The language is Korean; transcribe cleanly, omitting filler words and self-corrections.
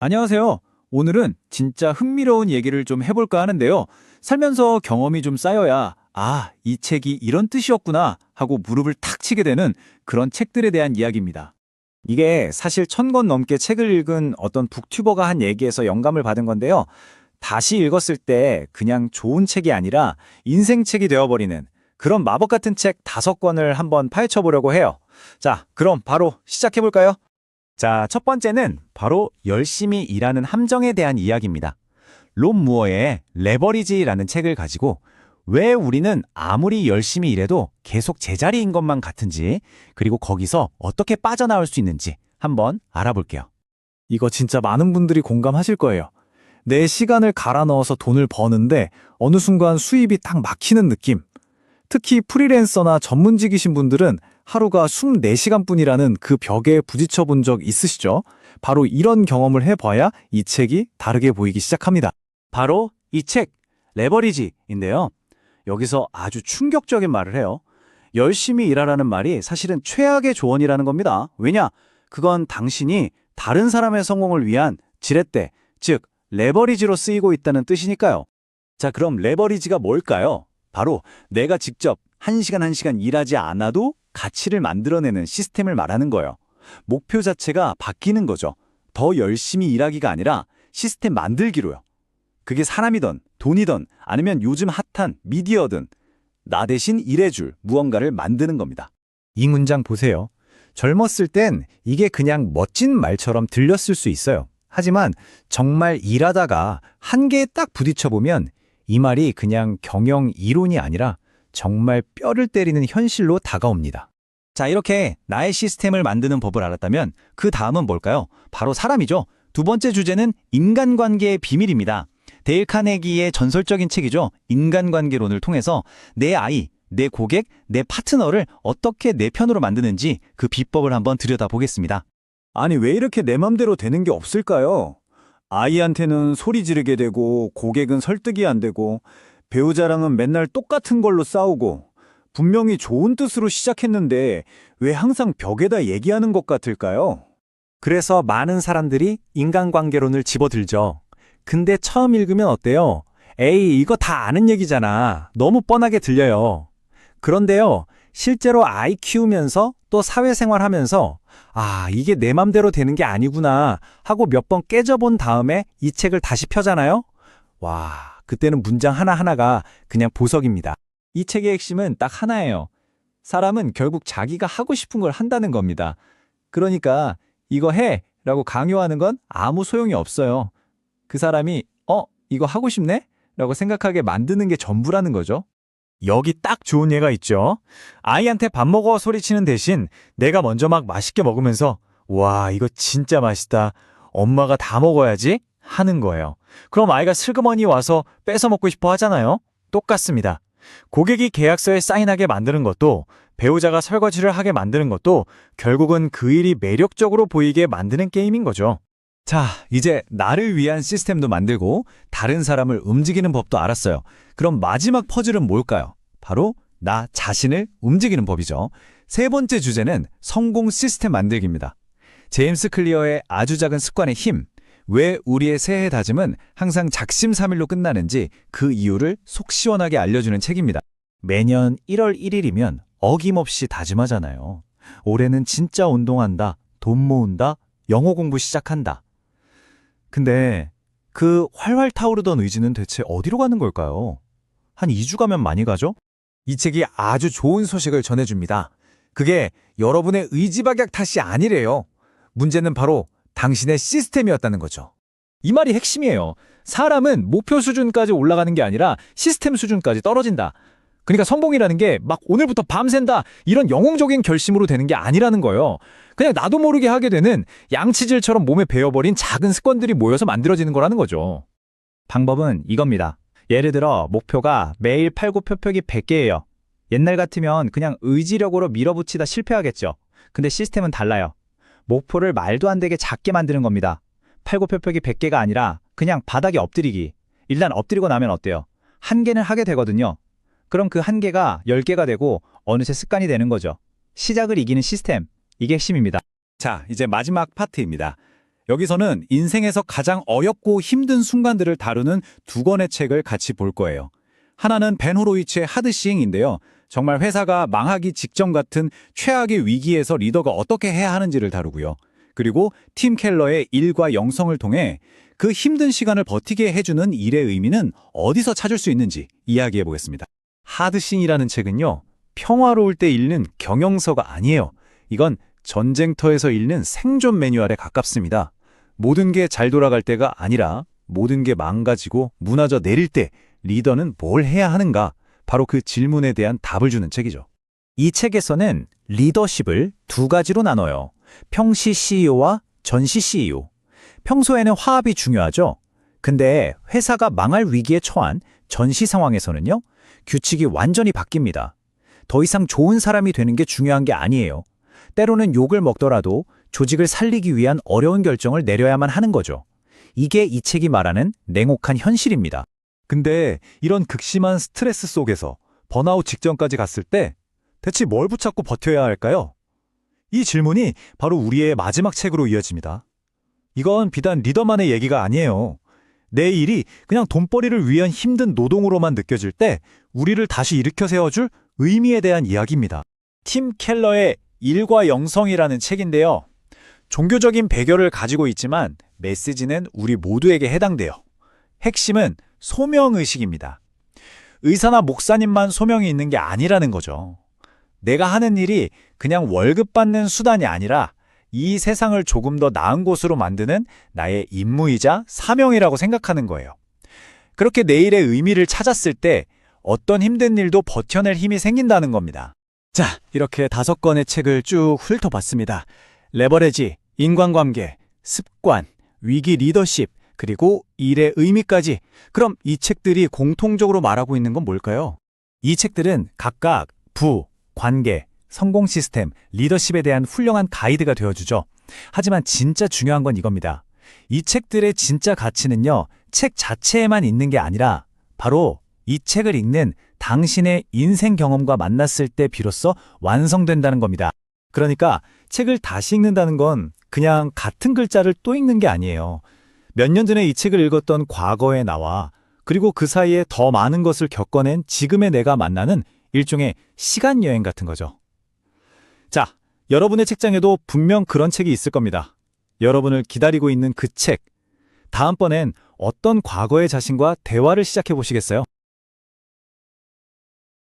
안녕하세요. 오늘은 진짜 흥미로운 얘기를 좀 해볼까 하는데요. 살면서 경험이 좀 쌓여야, 이 책이 이런 뜻이었구나 하고 무릎을 탁 치게 되는 그런 책들에 대한 이야기입니다. 이게 사실 1000권 넘게 책을 읽은 어떤 북튜버가 한 얘기에서 영감을 받은 건데요. 다시 읽었을 때 그냥 좋은 책이 아니라 인생책이 되어버리는 그런 마법 같은 책 5권을 한번 파헤쳐 보려고 해요. 자, 그럼 바로 시작해볼까요? 자, 첫 번째는 바로 열심히 일하는 함정에 대한 이야기입니다. 롬 무어의 레버리지라는 책을 가지고 왜 우리는 아무리 열심히 일해도 계속 제자리인 것만 같은지, 그리고 거기서 어떻게 빠져나올 수 있는지 한번 알아볼게요. 이거 진짜 많은 분들이 공감하실 거예요. 내 시간을 갈아 넣어서 돈을 버는데 어느 순간 수입이 딱 막히는 느낌. 특히 프리랜서나 전문직이신 분들은 하루가 24시간뿐이라는 그 벽에 부딪혀 본 적 있으시죠? 바로 이런 경험을 해봐야 이 책이 다르게 보이기 시작합니다. 바로 이 책, 레버리지인데요. 여기서 아주 충격적인 말을 해요. 열심히 일하라는 말이 사실은 최악의 조언이라는 겁니다. 왜냐? 그건 당신이 다른 사람의 성공을 위한 지렛대, 즉 레버리지로 쓰이고 있다는 뜻이니까요. 자, 그럼 레버리지가 뭘까요? 바로 내가 직접 1시간 1시간 일하지 않아도 가치를 만들어내는 시스템을 말하는 거예요. 목표 자체가 바뀌는 거죠. 더 열심히 일하기가 아니라 시스템 만들기로요. 그게 사람이든 돈이든 아니면 요즘 핫한 미디어든 나 대신 일해줄 무언가를 만드는 겁니다. 이 문장 보세요. 젊었을 땐 이게 그냥 멋진 말처럼 들렸을 수 있어요. 하지만 정말 일하다가 한계에 딱 부딪혀보면 이 말이 그냥 경영 이론이 아니라 정말 뼈를 때리는 현실로 다가옵니다. 자, 이렇게 나의 시스템을 만드는 법을 알았다면 그 다음은 뭘까요? 바로 사람이죠. 두 번째 주제는 인간관계의 비밀입니다. 데일 카네기의 전설적인 책이죠. 인간관계론을 통해서 내 아이, 내 고객, 내 파트너를 어떻게 내 편으로 만드는지 그 비법을 한번 들여다보겠습니다. 아니, 왜 이렇게 내 맘대로 되는 게 없을까요? 아이한테는 소리 지르게 되고, 고객은 설득이 안 되고, 배우자랑은 맨날 똑같은 걸로 싸우고, 분명히 좋은 뜻으로 시작했는데 왜 항상 벽에다 얘기하는 것 같을까요? 그래서 많은 사람들이 인간관계론을 집어들죠. 근데 처음 읽으면 어때요? 에이, 이거 다 아는 얘기잖아. 너무 뻔하게 들려요. 그런데요, 실제로 아이 키우면서 또 사회생활하면서 이게 내 맘대로 되는 게 아니구나 하고 몇 번 깨져본 다음에 이 책을 다시 펴잖아요? 와, 그때는 문장 하나하나가 그냥 보석입니다. 이 책의 핵심은 딱 하나예요. 사람은 결국 자기가 하고 싶은 걸 한다는 겁니다. 그러니까 이거 해! 라고 강요하는 건 아무 소용이 없어요. 그 사람이 이거 하고 싶네? 라고 생각하게 만드는 게 전부라는 거죠. 여기 딱 좋은 예가 있죠. 아이한테 밥 먹어 소리치는 대신 내가 먼저 막 맛있게 먹으면서 와, 이거 진짜 맛있다. 엄마가 다 먹어야지 하는 거예요. 그럼 아이가 슬그머니 와서 뺏어 먹고 싶어 하잖아요. 똑같습니다. 고객이 계약서에 사인하게 만드는 것도 배우자가 설거지를 하게 만드는 것도 결국은 그 일이 매력적으로 보이게 만드는 게임인 거죠. 자, 이제 나를 위한 시스템도 만들고 다른 사람을 움직이는 법도 알았어요. 그럼 마지막 퍼즐은 뭘까요? 바로 나 자신을 움직이는 법이죠. 세 번째 주제는 성공 시스템 만들기입니다. 제임스 클리어의 아주 작은 습관의 힘, 왜 우리의 새해 다짐은 항상 작심삼일로 끝나는지 그 이유를 속 시원하게 알려주는 책입니다. 매년 1월 1일이면 어김없이 다짐하잖아요. 올해는 진짜 운동한다, 돈 모은다, 영어 공부 시작한다. 근데 그 활활 타오르던 의지는 대체 어디로 가는 걸까요? 한 2주 가면 많이 가죠? 이 책이 아주 좋은 소식을 전해줍니다. 그게 여러분의 의지박약 탓이 아니래요. 문제는 바로 당신의 시스템이었다는 거죠. 이 말이 핵심이에요. 사람은 목표 수준까지 올라가는 게 아니라 시스템 수준까지 떨어진다. 그러니까 성공이라는 게 막 오늘부터 밤샌다 이런 영웅적인 결심으로 되는 게 아니라는 거예요. 그냥 나도 모르게 하게 되는 양치질처럼 몸에 배어버린 작은 습관들이 모여서 만들어지는 거라는 거죠. 방법은 이겁니다. 예를 들어 목표가 매일 팔굽혀펴기 100개예요. 옛날 같으면 그냥 의지력으로 밀어붙이다 실패하겠죠. 근데 시스템은 달라요. 목표를 말도 안 되게 작게 만드는 겁니다. 팔굽혀펴기 100개가 아니라 그냥 바닥에 엎드리기. 일단 엎드리고 나면 어때요? 1개는 하게 되거든요. 그럼 그 1개가 10개가 되고 어느새 습관이 되는 거죠. 시작을 이기는 시스템. 이게 핵심입니다. 자, 이제 마지막 파트입니다. 여기서는 인생에서 가장 어렵고 힘든 순간들을 다루는 두 권의 책을 같이 볼 거예요. 하나는 벤 호로위츠의 하드시잉인데요. 정말 회사가 망하기 직전 같은 최악의 위기에서 리더가 어떻게 해야 하는지를 다루고요. 그리고 팀 켈러의 일과 영성을 통해 그 힘든 시간을 버티게 해주는 일의 의미는 어디서 찾을 수 있는지 이야기해 보겠습니다. 하드싱이라는 책은요, 평화로울 때 읽는 경영서가 아니에요. 이건 전쟁터에서 읽는 생존 매뉴얼에 가깝습니다. 모든 게 잘 돌아갈 때가 아니라 모든 게 망가지고 무너져 내릴 때 리더는 뭘 해야 하는가? 바로 그 질문에 대한 답을 주는 책이죠. 이 책에서는 리더십을 두 가지로 나눠요. 평시 CEO와 전시 CEO. 평소에는 화합이 중요하죠. 근데 회사가 망할 위기에 처한 전시 상황에서는요, 규칙이 완전히 바뀝니다. 더 이상 좋은 사람이 되는 게 중요한 게 아니에요. 때로는 욕을 먹더라도 조직을 살리기 위한 어려운 결정을 내려야만 하는 거죠. 이게 이 책이 말하는 냉혹한 현실입니다. 근데 이런 극심한 스트레스 속에서 번아웃 직전까지 갔을 때 대체 뭘 붙잡고 버텨야 할까요? 이 질문이 바로 우리의 마지막 책으로 이어집니다. 이건 비단 리더만의 얘기가 아니에요. 내 일이 그냥 돈벌이를 위한 힘든 노동으로만 느껴질 때 우리를 다시 일으켜 세워줄 의미에 대한 이야기입니다. 팀 켈러의 일과 영성이라는 책인데요. 종교적인 배경을 가지고 있지만 메시지는 우리 모두에게 해당돼요. 핵심은 소명의식입니다. 의사나 목사님만 소명이 있는 게 아니라는 거죠. 내가 하는 일이 그냥 월급 받는 수단이 아니라 이 세상을 조금 더 나은 곳으로 만드는 나의 임무이자 사명이라고 생각하는 거예요. 그렇게 내일의 의미를 찾았을 때 어떤 힘든 일도 버텨낼 힘이 생긴다는 겁니다. 자, 이렇게 5권의 책을 쭉 훑어봤습니다. 레버리지, 인간관계, 습관, 위기 리더십, 그리고 일의 의미까지. 그럼 이 책들이 공통적으로 말하고 있는 건 뭘까요? 이 책들은 각각 부, 관계, 성공 시스템, 리더십에 대한 훌륭한 가이드가 되어주죠. 하지만 진짜 중요한 건 이겁니다. 이 책들의 진짜 가치는요, 책 자체에만 있는 게 아니라 바로 이 책을 읽는 당신의 인생 경험과 만났을 때 비로소 완성된다는 겁니다. 그러니까 책을 다시 읽는다는 건 그냥 같은 글자를 또 읽는 게 아니에요. 몇 년 전에 이 책을 읽었던 과거의 나와 그리고 그 사이에 더 많은 것을 겪어낸 지금의 내가 만나는 일종의 시간 여행 같은 거죠. 자, 여러분의 책장에도 분명 그런 책이 있을 겁니다. 여러분을 기다리고 있는 그 책. 다음번엔 어떤 과거의 자신과 대화를 시작해 보시겠어요?